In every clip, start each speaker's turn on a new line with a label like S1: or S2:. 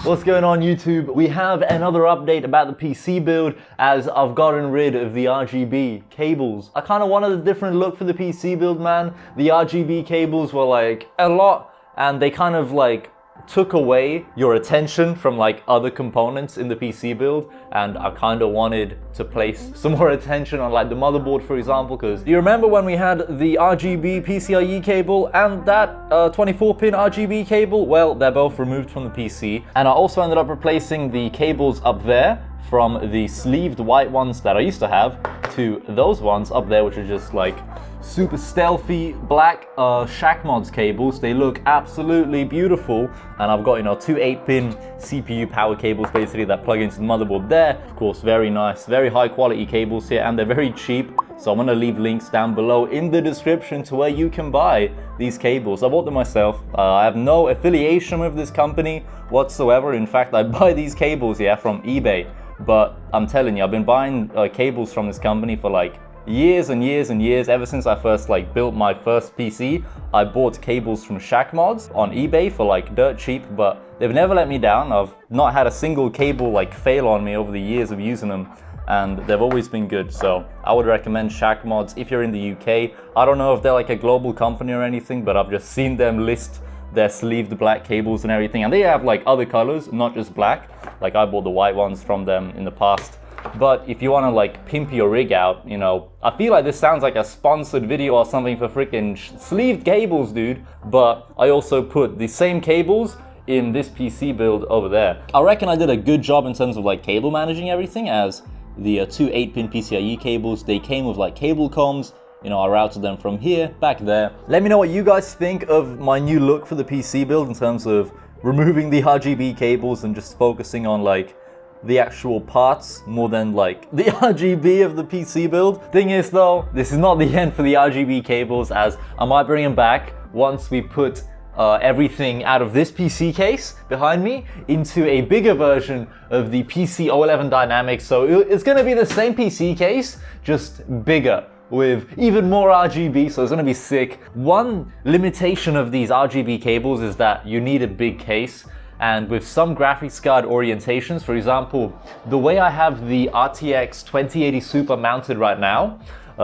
S1: What's going on YouTube? We have another update about the PC build as I've gotten rid of the RGB cables. I kind of wanted a different look for the PC build, man. The RGB cables were like a lot and they kind of like took away your attention from like other components in the PC build, and I kind of wanted to place some more attention on like the motherboard, for example, because you remember when we had the RGB PCIe cable and that 24-pin RGB cable? Well, they're both removed from the PC, and I also ended up replacing the cables up there from the sleeved white ones that I used to have to those ones up there, which are just like super stealthy black Shackmods cables. They look absolutely beautiful, and I've got, you know, two 8-pin CPU power cables basically that plug into the motherboard there. Of course, very nice, very high quality cables here, and they're very cheap, so I'm gonna leave links down below in the description to where you can buy these cables. I bought them myself. I have no affiliation with this company whatsoever. In fact, I buy these cables, yeah, from eBay, but I'm telling you, I've been buying cables from this company for like years and years and years. Ever since I first like built my first PC, I bought cables from Shackmods on eBay for like dirt cheap, but they've never let me down. I've not had a single cable like fail on me over the years of using them, and they've always been good. So I would recommend Shackmods if you're in the UK. I don't know if they're like a global company or anything, but I've just seen them list their sleeved black cables and everything, and they have like other colors, not just black. Like I bought the white ones from them in the past. But if you want to like pimp your rig out, you know, I feel like this sounds like a sponsored video or something for freaking sleeved cables, dude. But I also put the same cables in this PC build over there. I reckon I did a good job in terms of like cable managing everything, as the two 8-pin PCIe cables, they came with like cable combs. You know, I routed them from here, back there. Let me know what you guys think of my new look for the PC build in terms of removing the RGB cables and just focusing on like the actual parts more than like the RGB of the PC build. Thing is though, this is not the end for the RGB cables, as I might bring them back once we put everything out of this PC case behind me into a bigger version of the PC O11 Dynamics. So it's gonna be the same PC case, just bigger, with even more RGB, so it's gonna be sick. One limitation of these RGB cables is that you need a big case, and with some graphics card orientations, for example, the way I have the RTX 2080 Super mounted right now,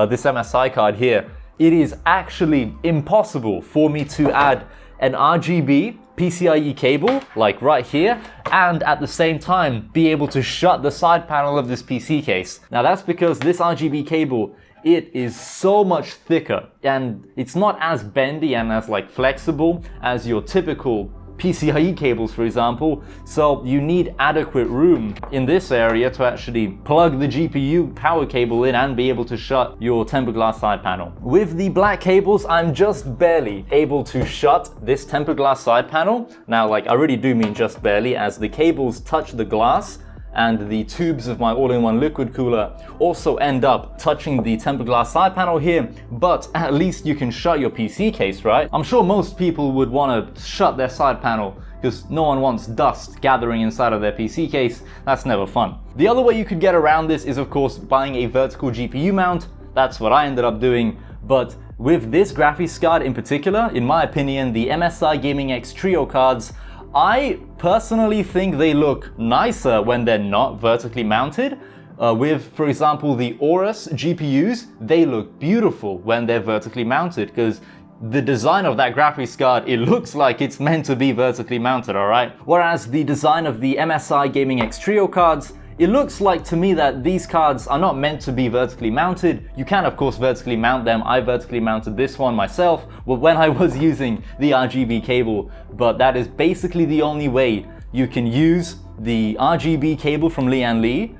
S1: this MSI card here, it is actually impossible for me to add an RGB PCIe cable, like right here, and at the same time be able to shut the side panel of this PC case. Now that's because this RGB cable, it is so much thicker, and it's not as bendy and as like flexible as your typical PCIe cables, for example. So you need adequate room in this area to actually plug the GPU power cable in and be able to shut your tempered glass side panel. With the black cables, I'm just barely able to shut this tempered glass side panel. Now, like, I really do mean just barely, as the cables touch the glass, and the tubes of my all-in-one liquid cooler also end up touching the tempered glass side panel here, but at least you can shut your PC case, right? I'm sure most people would want to shut their side panel because no one wants dust gathering inside of their PC case. That's never fun. The other way you could get around this is, of course, buying a vertical GPU mount. That's what I ended up doing, but with this graphics card in particular, in my opinion, the MSI Gaming X Trio cards, I personally think they look nicer when they're not vertically mounted. With, for example, the AORUS GPUs, they look beautiful when they're vertically mounted, because the design of that graphics card, it looks like it's meant to be vertically mounted, alright? Whereas the design of the MSI Gaming X Trio cards, it looks like to me that these cards are not meant to be vertically mounted. You can of course vertically mount them. I vertically mounted this one myself when I was using the RGB cable, but that is basically the only way you can use the RGB cable from LIAN-LI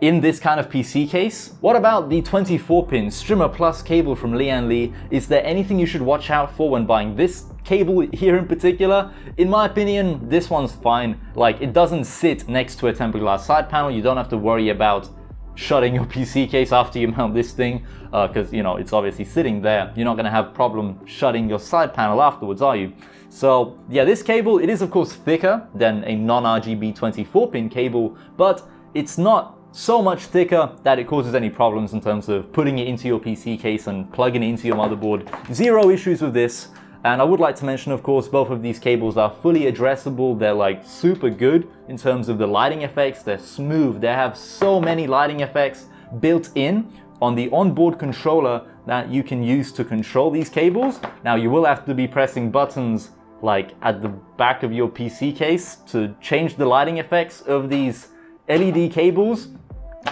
S1: in this kind of PC case. What about the 24-pin STRIMER Plus cable from LIAN-LI? Is there anything you should watch out for when buying this cable here in particular? In my opinion, this one's fine. Like, it doesn't sit next to a tempered glass side panel. You don't have to worry about shutting your PC case after you mount this thing, because you know, it's obviously sitting there. You're not gonna have problem shutting your side panel afterwards, are you? So yeah, this cable, it is of course thicker than a non-RGB 24-pin cable, but it's not so much thicker that it causes any problems in terms of putting it into your PC case and plugging it into your motherboard. Zero issues with this. And I would like to mention, of course, both of these cables are fully addressable. They're like super good in terms of the lighting effects. They're smooth. They have so many lighting effects built in on the onboard controller that you can use to control these cables. Now, you will have to be pressing buttons like at the back of your PC case to change the lighting effects of these LED cables,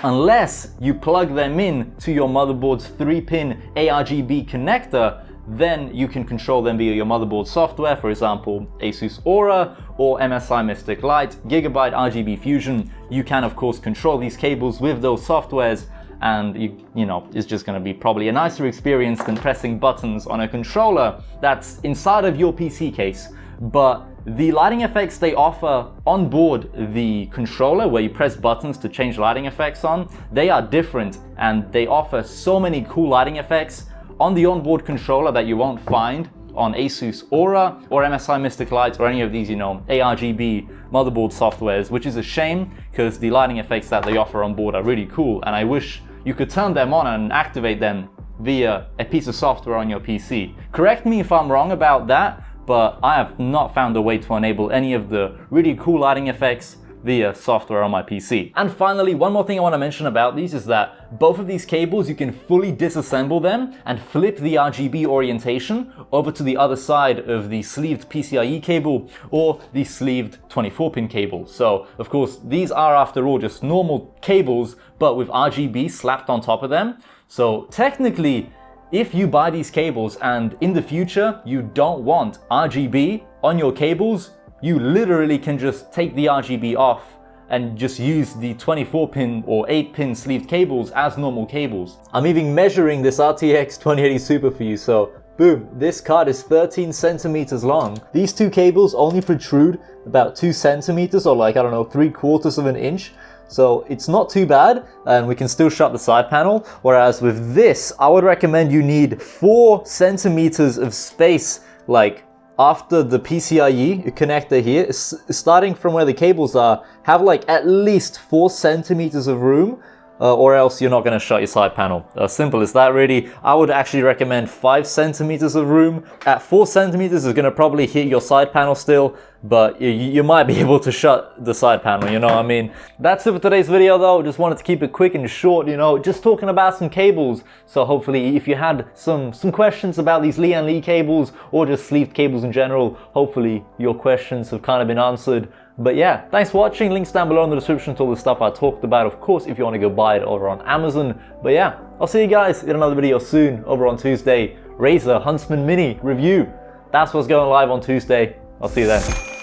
S1: unless you plug them in to your motherboard's 3-pin ARGB connector. Then you can control them via your motherboard software, for example, ASUS Aura or MSI Mystic Light, Gigabyte RGB Fusion. You can, of course, control these cables with those softwares, and you know, it's just going to be probably a nicer experience than pressing buttons on a controller that's inside of your PC case. But the lighting effects they offer on board the controller, where you press buttons to change lighting effects on, they are different, and they offer so many cool lighting effects on the onboard controller that you won't find on ASUS Aura or MSI Mystic Light or any of these, you know, ARGB motherboard softwares, which is a shame because the lighting effects that they offer on board are really cool, and I wish you could turn them on and activate them via a piece of software on your PC. Correct me if I'm wrong about that, but I have not found a way to enable any of the really cool lighting effects via software on my PC. And finally, one more thing I want to mention about these is that both of these cables, you can fully disassemble them and flip the RGB orientation over to the other side of the sleeved PCIe cable or the sleeved 24-pin cable. So, of course, these are after all just normal cables, but with RGB slapped on top of them. So technically, if you buy these cables and in the future you don't want RGB on your cables, you literally can just take the RGB off and just use the 24-pin or 8-pin sleeved cables as normal cables. I'm even measuring this RTX 2080 Super for you, so boom, this card is 13 centimeters long. These two cables only protrude about 2 centimeters, or like, I don't know, 3/4 of an inch. So it's not too bad, and we can still shut the side panel. Whereas with this, I would recommend you need 4 centimeters of space, like after the PCIe connector here, starting from where the cables are, have like at least 4 centimeters of room, or else you're not going to shut your side panel. Simple as that, really. I would actually recommend 5 centimeters of room. At 4 centimeters is going to probably hit your side panel still, but you might be able to shut the side panel, you know what I mean? That's it for today's video though. Just wanted to keep it quick and short, you know, just talking about some cables. So hopefully if you had some questions about these LIAN-LI cables or just sleeved cables in general, hopefully your questions have kind of been answered. But yeah, thanks for watching. Links down below in the description to all the stuff I talked about, of course, if you want to go buy it over on Amazon. But yeah, I'll see you guys in another video soon over on Tuesday. Razer Huntsman Mini review. That's what's going live on Tuesday. I'll see you then.